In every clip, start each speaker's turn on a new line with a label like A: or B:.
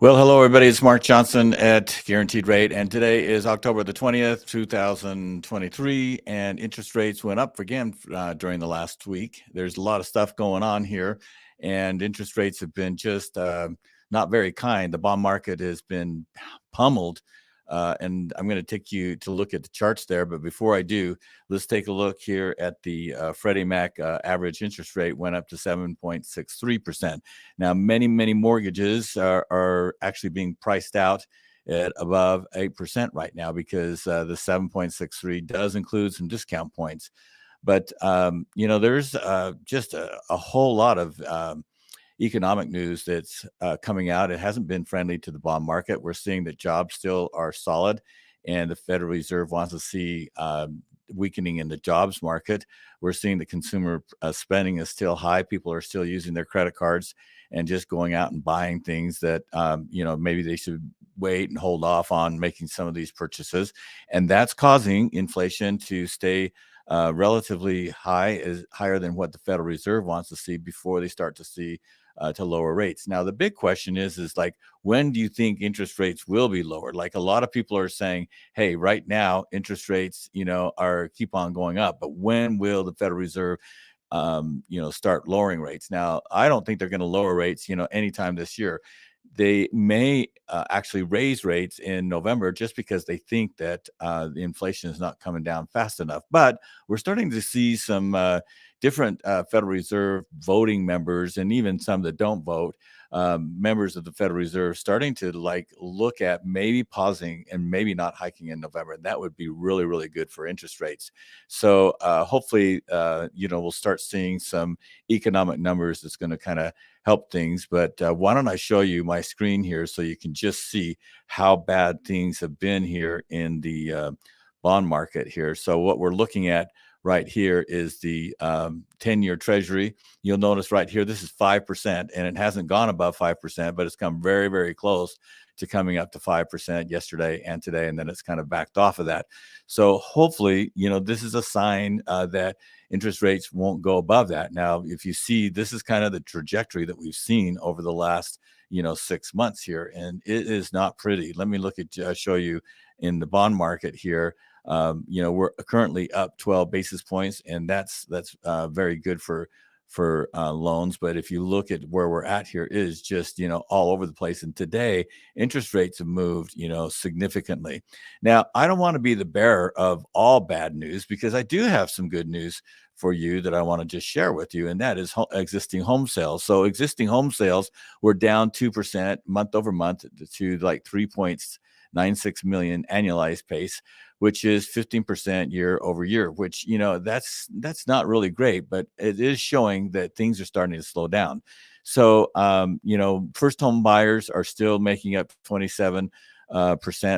A: Well, hello, everybody. It's Mark Johnson at Guaranteed Rate, and today is October the 20th, 2023, and interest rates went up again during the last week. There's a lot of stuff going on here, and interest rates have been just not very kind. The bond market has been pummeled, and I'm going to take you to look at the charts there. But before I do, let's take a look here at the Freddie Mac average interest rate went up to 7.63%. Now, many mortgages are actually being priced out at above 8% right now because the 7.63 does include some discount points. But, there's just a whole lot of economic news that's coming out. It hasn't been friendly to the bond market. We're seeing that jobs still are solid, and the Federal Reserve wants to see weakening in the jobs market. We're seeing the consumer spending is still high. People are still using their credit cards and just going out and buying things that maybe they should wait and hold off on making some of these purchases, and that's causing inflation to stay relatively high, is higher than what the Federal Reserve wants to see before they start to see to lower rates. Now, the big question is like, when do you think interest rates will be lowered? Like, a lot of people are saying, hey, right now interest rates, are keep on going up, but when will the Federal Reserve start lowering rates? Now, I don't think they're going to lower rates, anytime this year. They may actually raise rates in November just because they think that the inflation is not coming down fast enough. But we're starting to see some different Federal Reserve voting members, and even some that don't vote, members of the Federal Reserve, starting to look at maybe pausing and maybe not hiking in November. And that would be really, really good for interest rates. So hopefully, we'll start seeing some economic numbers that's going to kind of help things. But why don't I show you my screen here so you can just see how bad things have been here in the bond market here. So what we're looking at right here is the 10-year Treasury. You'll notice right here, this is 5%, and it hasn't gone above 5%, but it's come very, very close to coming up to 5% yesterday and today, and then it's kind of backed off of that. So hopefully, this is a sign that interest rates won't go above that. Now, if you see, this is kind of the trajectory that we've seen over the last 6 months here, and it is not pretty. Let me show you in the bond market here. We're currently up 12 basis points, and that's very good for loans. But if you look at where we're at here, is just all over the place. And today, interest rates have moved significantly. Now, I don't want to be the bearer of all bad news, because I do have some good news for you that I want to just share with you, and that is existing home sales. So existing home sales were down 2% month over month to like 3.96 million annualized pace, which is 15% year over year, which, that's not really great, but it is showing that things are starting to slow down. So, first home buyers are still making up 27%.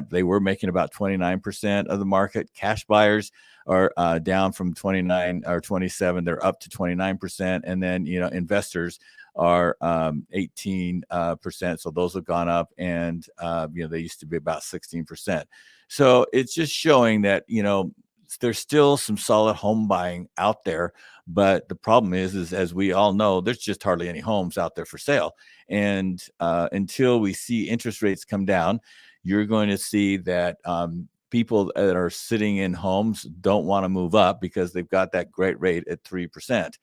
A: They were making about 29% of the market. Cash buyers are down from 29 or 27. They're up to 29%. And then, investors are 18%. So those have gone up, and, they used to be about 16%. So it's just showing that, there's still some solid home buying out there. But the problem is as we all know, there's just hardly any homes out there for sale. And until we see interest rates come down, you're going to see that people that are sitting in homes don't want to move up because they've got that great rate at 3%.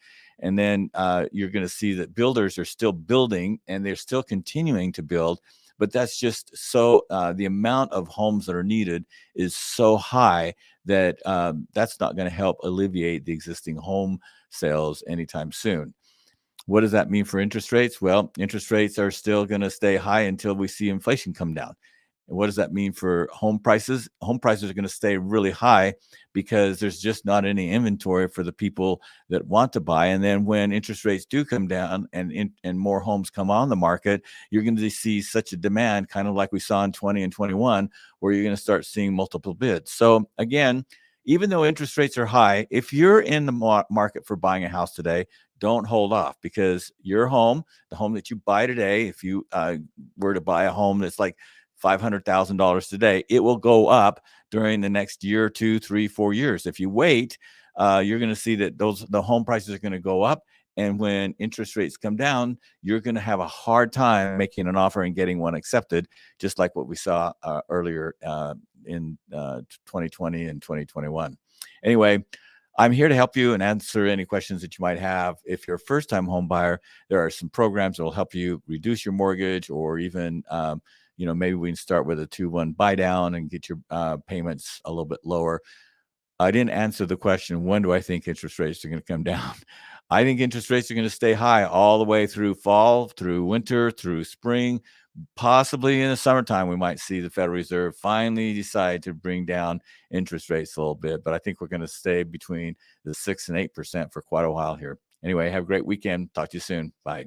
A: And then you're going to see that builders are still building, and they're still continuing to build. But that's just so the amount of homes that are needed is so high that that's not going to help alleviate the existing home sales anytime soon. What does that mean for interest rates? Well, interest rates are still going to stay high until we see inflation come down. And what does that mean for home prices? Home prices are going to stay really high because there's just not any inventory for the people that want to buy. And then when interest rates do come down and more homes come on the market, you're going to see such a demand, kind of like we saw in 20 and 21, where you're going to start seeing multiple bids. So again, even though interest rates are high, if you're in the market for buying a house today, don't hold off, because your home, the home that you buy today, if you were to buy a home that's like $500,000 today, it will go up during the next year, 2, 3, 4 years. If you wait, you're going to see that the home prices are going to go up, And when interest rates come down, you're going to have a hard time making an offer and getting one accepted, just like what we saw earlier in 2020 and 2021. Anyway, I'm here to help you and answer any questions that you might have. If you're a first-time home buyer, there are some programs that will help you reduce your mortgage, or even, maybe we can start with a 2-1 buy down and get your payments a little bit lower. I didn't answer the question, when do I think interest rates are going to come down? I think interest rates are going to stay high all the way through fall, through winter, through spring. Possibly in the summertime, we might see the Federal Reserve finally decide to bring down interest rates a little bit. But I think we're going to stay between the 6 and 8% for quite a while here. Anyway, have a great weekend. Talk to you soon. Bye.